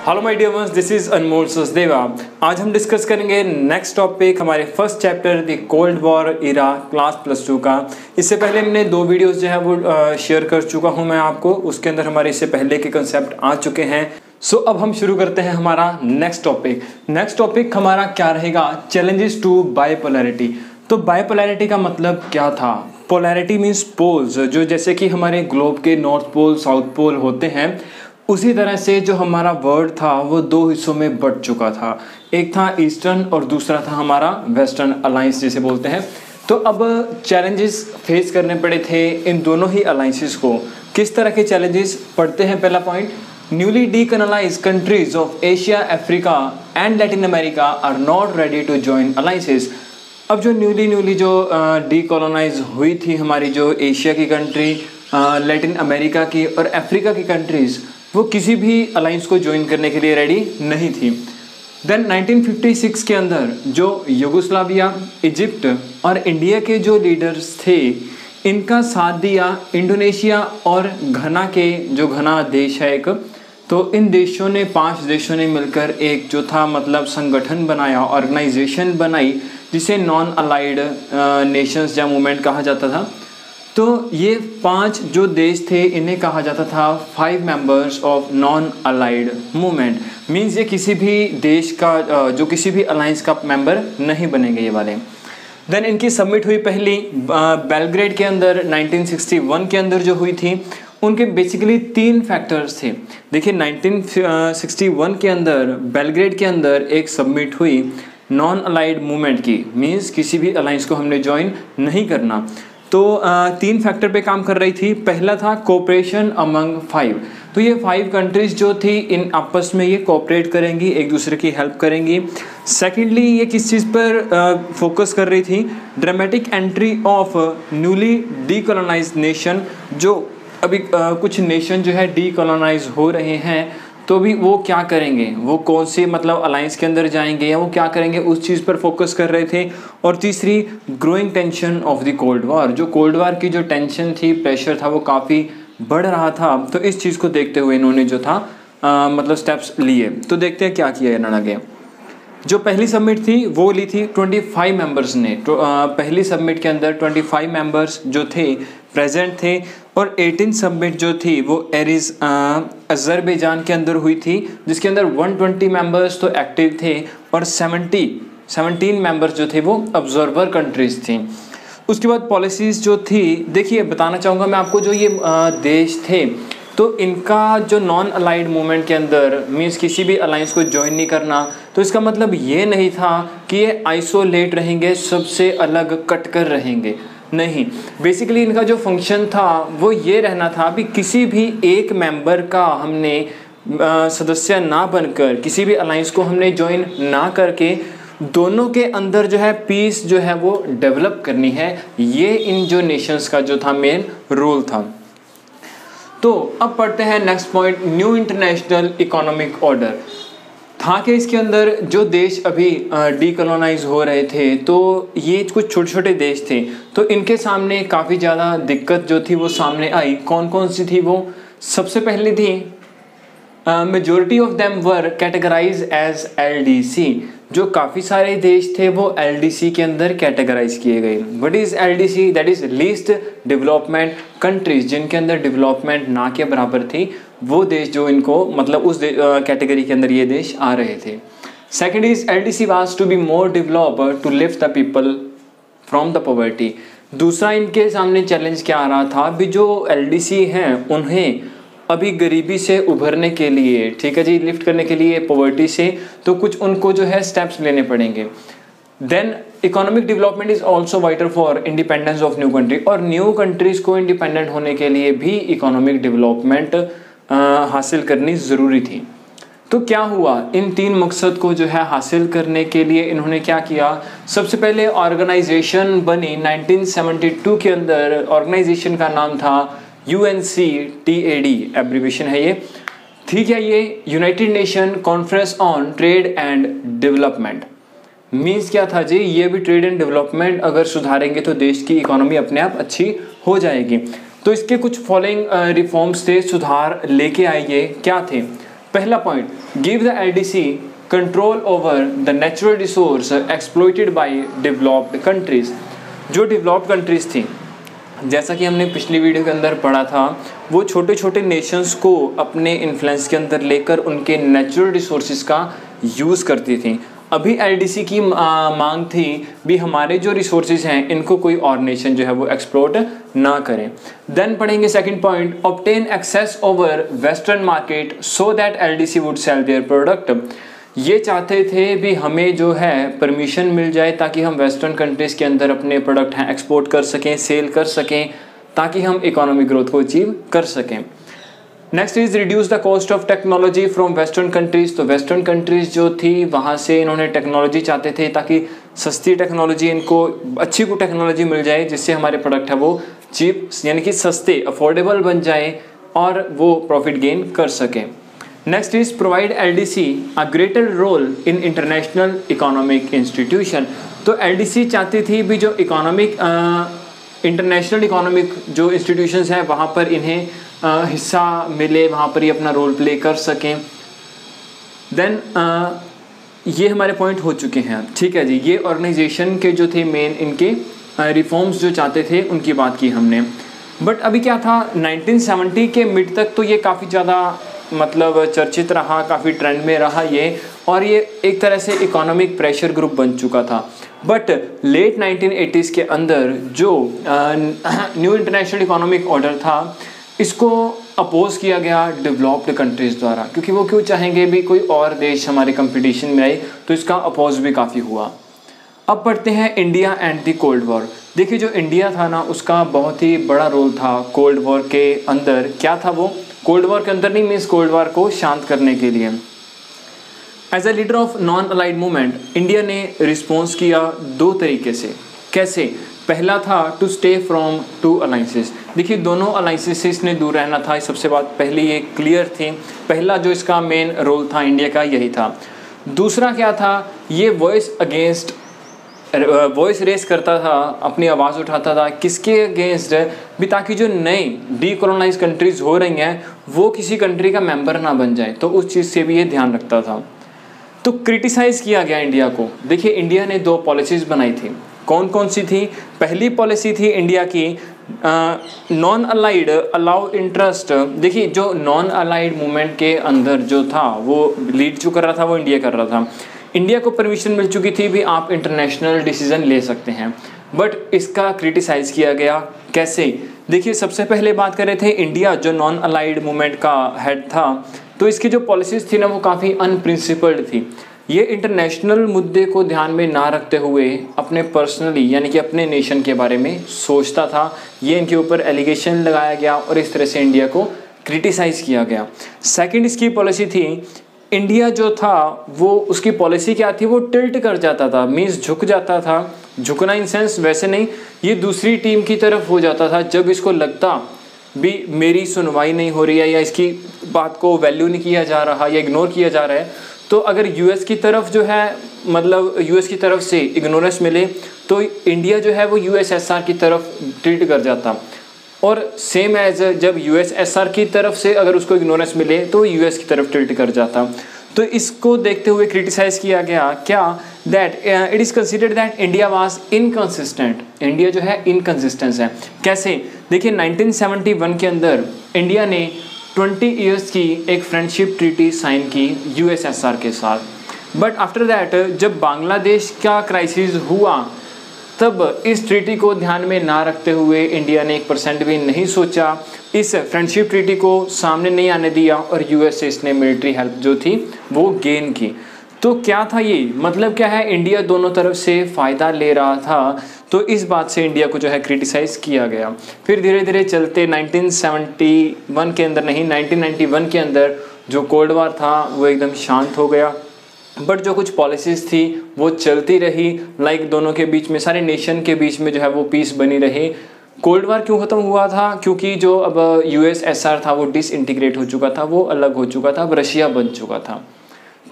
Hello my dear ones, this is Anmol Sachdeva. आज हम discuss करेंगे नेक्स्ट टॉपिक हमारे first chapter the Cold War era class +2 का। इससे पहले हमने 2 वीडियोस जो है वो शेयर कर चुका हूं मैं आपको, उसके अंदर हमारे इससे पहले के कंसेप्ट आ चुके हैं। सो अब हम शुरू करते हैं हमारा नेक्स्ट टॉपिक हमारा क्या रहेगा, चैलेंजेस टू बाइपोलैरिटी। तो बाइपोलैरिटी का मतलब क्या था? पोलैरिटी मीन्स पोल्स, जो जैसे कि हमारे ग्लोब के नॉर्थ पोल साउथ पोल होते हैं, उसी तरह से जो हमारा वर्ल्ड था वो 2 हिस्सों में बट चुका था। एक था ईस्टर्न और दूसरा था हमारा वेस्टर्न अलायंस जिसे बोलते हैं। तो अब चैलेंजेस फेस करने पड़े थे इन दोनों ही अलायंसेस को। किस तरह के चैलेंजेस पढ़ते हैं? पहला point, newly decolonize countries of Asia, Africa and Latin America are not ready to join alliances. अब जो न्यूली जो डीकोलोनाइज हुई थी हमारी जो एशिया की कंट्री, लैटिन अमेरिका की और अफ्रीका की कंट्रीज़, वो किसी भी अलायंस को ज्वाइन करने के लिए रेडी नहीं थी। देन 1956 के अंदर जो यूगोस्लाविया, इजिप्ट और इंडिया के जो लीडर्स थे, इनका साथ दिया इंडोनेशिया और घना देश है एक। तो इन देशों ने 5 देशों ने मिलकर एक जो था मतलब संगठन बनाया, ऑर्गेनाइजेशन बनाई, जिसे नॉन अलाइड नेशंस या मूवमेंट कहा जाता था। तो ये 5 जो देश थे इन्हें कहा जाता था 5 members of non aligned movement. Means ये किसी भी देश का जो किसी भी अलायंस का मेंबर नहीं बनेंगे ये वाले। देन इनकी सबमिट हुई पहली बेलग्रेड के अंदर 1961 के अंदर जो हुई थी। उनके बेसिकली 3 फैक्टर्स थे। देखिए 1961 के अंदर बेलग्रेड के अंदर एक सबमिट हुई नॉन अलाइड मूवमेंट की, मींस किसी भी अलायंस को हमने ज्वाइन नहीं करना। तो 3 फैक्टर पे काम कर रही थी। पहला था कोऑपरेशन अमंग 5। तो ये 5 कंट्रीज जो थी इन आपस में ये कोऑपरेट करेंगी, एक दूसरे की हेल्प करेंगी। सेकेंडली ये किस चीज़ पर फोकस कर रही थी? Dramatic entry of newly decolonised nation. जो अभी कुछ नेशन जो है डीकोलोनाइज हो रहे हैं, तो भी वो क्या करेंगे, वो कौन से मतलब अलायंस के अंदर जाएंगे या वो क्या करेंगे, उस चीज़ पर फोकस कर रहे थे। और तीसरी, growing tension of the Cold war. जो कोल्ड वॉर की जो टेंशन थी, प्रेशर था, वो काफ़ी बढ़ रहा था। तो इस चीज़ को देखते हुए इन्होंने जो था मतलब स्टेप्स लिए। तो देखते हैं क्या किया इन्होंने आगे। जो पहली सबमिट थी वो ली थी 25 मेंबर्स ने। तो पहली सबमिट के अंदर 25 मेंबर्स जो थे प्रेजेंट थे, और 18 सबमिट जो थी वो अज़रबैजान के अंदर हुई थी, जिसके अंदर 120 मेंबर्स तो एक्टिव थे और 17 मेंबर्स जो थे वो ऑब्जर्वर कंट्रीज थी। उसके बाद पॉलिसीज़ जो थी, देखिए बताना चाहूँगा मैं आपको, जो ये देश थे तो इनका जो नॉन अलाइड मूवमेंट के अंदर मीन्स किसी भी अलायंस को ज्वाइन नहीं करना, तो इसका मतलब ये नहीं था कि ये आइसोलेट रहेंगे, सबसे अलग कट कर रहेंगे, नहीं। बेसिकली इनका जो फंक्शन था वो ये रहना था कि किसी भी एक मेंबर का हमने सदस्य ना बनकर, किसी भी अलायंस को हमने ज्वाइन ना करके, दोनों के अंदर जो है पीस जो है वो डेवलप करनी है। ये इन जो नेशंस का जो था मेन रोल था। तो अब पढ़ते हैं next point, new international economic order. था कि इसके अंदर जो देश अभी डीकोलोनाइज हो रहे थे, तो ये कुछ छोटे छोटे देश थे, तो इनके सामने काफ़ी ज़्यादा दिक्कत जो थी वो सामने आई। कौन कौन सी थी वो? सबसे पहली थी majority of them were categorize as LDC। जो काफ़ी सारे देश थे वो LDC के अंदर कैटेगराइज किए गए। What is LDC? That is least development countries, जिनके अंदर डेवलपमेंट ना के बराबर थी, वो देश जो इनको मतलब उस कैटेगरी के अंदर ये देश आ रहे थे। Second is LDC was to be more developed to lift the people from the poverty. दूसरा इनके सामने चैलेंज क्या आ रहा था? अभी जो LDC हैं उन्हें अभी गरीबी से उभरने के लिए, ठीक है जी, लिफ्ट करने के लिए पॉवर्टी से, तो कुछ उनको जो है स्टेप्स लेने पड़ेंगे। Then economic development is also vital for independence of new country. और न्यू कंट्रीज को इंडिपेंडेंट होने के लिए भी इकोनॉमिक डेवलपमेंट हासिल करनी ज़रूरी थी। तो क्या हुआ? इन 3 मकसद को जो है हासिल करने के लिए इन्होंने क्या किया? सबसे पहले ऑर्गेनाइजेशन बनी 1972 के अंदर। ऑर्गेनाइजेशन का नाम था UNCTAD, एब्रीविएशन है ये, ठीक है। ये United nation conference on trade and development. Means क्या था जी? ये भी ट्रेड एंड डेवलपमेंट अगर सुधारेंगे तो देश की इकोनॉमी अपने आप अच्छी हो जाएगी। तो इसके कुछ फॉलोइंग रिफॉर्म्स थे, सुधार लेके आए। ये क्या थे? पहला point, give the LDC control over the natural resource exploited bye developed countries. जो डेवलप्ड कंट्रीज थी, जैसा कि हमने पिछली वीडियो के अंदर पढ़ा था, वो छोटे छोटे नेशंस को अपने इन्फ्लुएंस के अंदर लेकर उनके नेचुरल रिसोर्सेज का यूज़ करती थी। अभी एलडीसी की मांग थी भी हमारे जो रिसोर्सेज हैं इनको कोई और नेशन जो है वो एक्सप्लोर ना करें। देन पढ़ेंगे second point, obtain access over western market so that LDC would sell their product. ये चाहते थे भी हमें जो है परमिशन मिल जाए ताकि हम वेस्टर्न कंट्रीज़ के अंदर अपने प्रोडक्ट हैं एक्सपोर्ट कर सकें, सेल कर सकें, ताकि हम इकोनॉमिक ग्रोथ को अचीव कर सकें। Next is reduce the cost of technology from western countries. तो वेस्टर्न कंट्रीज़ जो थी वहाँ से इन्होंने टेक्नोलॉजी चाहते थे ताकि सस्ती टेक्नोलॉजी, इनको अच्छी को टेक्नोलॉजी मिल जाए जिससे हमारे प्रोडक्ट है वो चीप यानी कि सस्ते अफोर्डेबल बन जाए और वो प्रॉफिट गेन कर सकें। Next is provide LDC a greater role in international economic institution. तो एलडीसी चाहती थी भी जो इकोनॉमिक इंटरनेशनल इकोनॉमिक जो इंस्टीट्यूशंस हैं वहाँ पर इन्हें हिस्सा मिले, वहाँ पर ये अपना रोल प्ले कर सकें। देन ये हमारे पॉइंट हो चुके हैं, ठीक है जी। ये ऑर्गेनाइजेशन के जो थे मेन इनके रिफॉर्म्स जो चाहते थे उनकी बात की हमने। बट अभी क्या था, 1970 के मिड तक तो ये काफ़ी ज़्यादा मतलब चर्चित रहा, काफ़ी ट्रेंड में रहा ये, और ये एक तरह से इकोनॉमिक प्रेशर ग्रुप बन चुका था। बट लेट 1980s के अंदर जो न्यू इंटरनेशनल इकोनॉमिक ऑर्डर था इसको अपोज किया गया डेवलप्ड कंट्रीज़ द्वारा, क्योंकि वो क्यों चाहेंगे भी कोई और देश हमारे कंपटीशन में आए, तो इसका अपोज भी काफ़ी हुआ। अब पढ़ते हैं India and the Cold war. देखिए जो इंडिया था ना उसका बहुत ही बड़ा रोल था कोल्ड वॉर के अंदर। क्या था वो? कोल्ड वॉर के अंदर नहीं, मीन्स कोल्ड वॉर को शांत करने के लिए। As a leader of non aligned movement India ने रिस्पॉन्स किया दो तरीके से। कैसे? पहला था to stay from two alliances. देखिए दोनों अलाइंसेस से इसने दूर रहना था, सबसे बात पहले ये क्लियर थी। पहला जो इसका मेन रोल था इंडिया का यही था। दूसरा क्या था, ये वॉइस रेस करता था, अपनी आवाज़ उठाता था किसके अगेंस्ट भी, ताकि जो नई डीकोलोनाइज कंट्रीज़ हो रही हैं वो किसी कंट्री का मेंबर ना बन जाए, तो उस चीज़ से भी ये ध्यान रखता था। तो क्रिटिसाइज़ किया गया इंडिया को। देखिए इंडिया ने दो पॉलिसीज़ बनाई थी। कौन कौन सी थी? पहली पॉलिसी थी इंडिया की नॉन अलाइड अलाउ इंटरेस्ट। देखिए जो नॉन अलाइड मूवमेंट के अंदर जो था वो लीड जो कर रहा था वो इंडिया कर रहा था। इंडिया को परमिशन मिल चुकी थी भी आप इंटरनेशनल डिसीजन ले सकते हैं, बट इसका क्रिटिसाइज़ किया गया। कैसे? देखिए सबसे पहले बात कर रहे थे इंडिया जो नॉन अलाइड मूवमेंट का हेड था, तो इसकी जो पॉलिसीज़ थी ना वो काफ़ी अनप्रिंसिपल्ड थी। ये इंटरनेशनल मुद्दे को ध्यान में ना रखते हुए अपने पर्सनली यानी कि अपने नेशन के बारे में सोचता था। ये इनके ऊपर एलिगेशन लगाया गया और इस तरह से इंडिया को क्रिटिसाइज़ किया गया। सेकंड इसकी पॉलिसी थी, इंडिया जो था वो उसकी पॉलिसी क्या थी, वो टिल्ट कर जाता था, मीन्स झुक जाता था। झुकना इन सेंस वैसे नहीं, ये दूसरी टीम की तरफ हो जाता था जब इसको लगता भी मेरी सुनवाई नहीं हो रही है या इसकी बात को वैल्यू नहीं किया जा रहा या इग्नोर किया जा रहा है। तो अगर यूएस की तरफ जो है मतलब यूएस की तरफ से इग्नोरेंस मिले तो इंडिया जो है वो यूएसएसआर की तरफ टिल्ट कर जाता, और सेम एज जब यूएसएसआर की तरफ से अगर उसको इग्नोरेंस मिले तो यूएस की तरफ टिल्ट कर जाता। तो इसको देखते हुए क्रिटिसाइज़ किया गया क्या, that it is considered that India was inconsistent. India जो है इनकंसिस्टेंस है। कैसे? देखिए 1971 के अंदर इंडिया ने 20 ईयर्स की एक फ्रेंडशिप ट्रीटी साइन की यूएसएसआर के साथ, बट आफ्टर दैट जब बांग्लादेश का क्राइसिस हुआ तब इस ट्रीटी को ध्यान में ना रखते हुए इंडिया ने 1% भी नहीं सोचा, इस फ्रेंडशिप ट्रीटी को सामने नहीं आने दिया और यूएस से इसने मिलिट्री हेल्प जो थी वो गेन की। तो क्या था ये, मतलब क्या है, इंडिया दोनों तरफ से फ़ायदा ले रहा था। तो इस बात से इंडिया को जो है क्रिटिसाइज़ किया गया। फिर धीरे धीरे चलते 1971 के अंदर नहीं 1991 के अंदर जो कोल्ड वार था वो एकदम शांत हो गया, बट जो कुछ पॉलिसीज़ थी वो चलती रही। लाइक दोनों के बीच में, सारे नेशन के बीच में जो है वो पीस बनी रही। कोल्ड वार क्यों ख़त्म हुआ था? क्योंकि जो अब यूएसएसआर था वो डिसइंटीग्रेट हो चुका था, वो अलग हो चुका था, अब रशिया बन चुका था।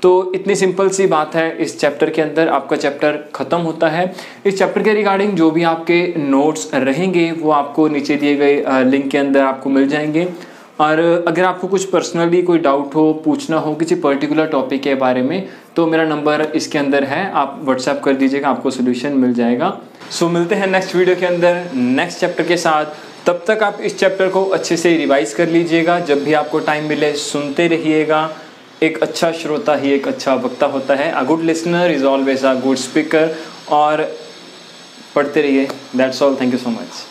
तो इतनी सिंपल सी बात है। इस चैप्टर के अंदर आपका चैप्टर ख़त्म होता है। इस चैप्टर के रिगार्डिंग जो भी आपके नोट्स रहेंगे वो आपको नीचे दिए गए लिंक के अंदर आपको मिल जाएंगे। और अगर आपको कुछ पर्सनली कोई डाउट हो, पूछना हो किसी पर्टिकुलर टॉपिक के बारे में, तो मेरा नंबर इसके अंदर है, आप व्हाट्सएप कर दीजिएगा, आपको सोल्यूशन मिल जाएगा। सो मिलते हैं नेक्स्ट वीडियो के अंदर नेक्स्ट चैप्टर के साथ। तब तक आप इस चैप्टर को अच्छे से रिवाइज कर लीजिएगा, जब भी आपको टाइम मिले सुनते रहिएगा। एक अच्छा श्रोता ही एक अच्छा वक्ता होता है। A good listener is always a good speaker. और पढ़ते रहिए। That's all, thank you so much.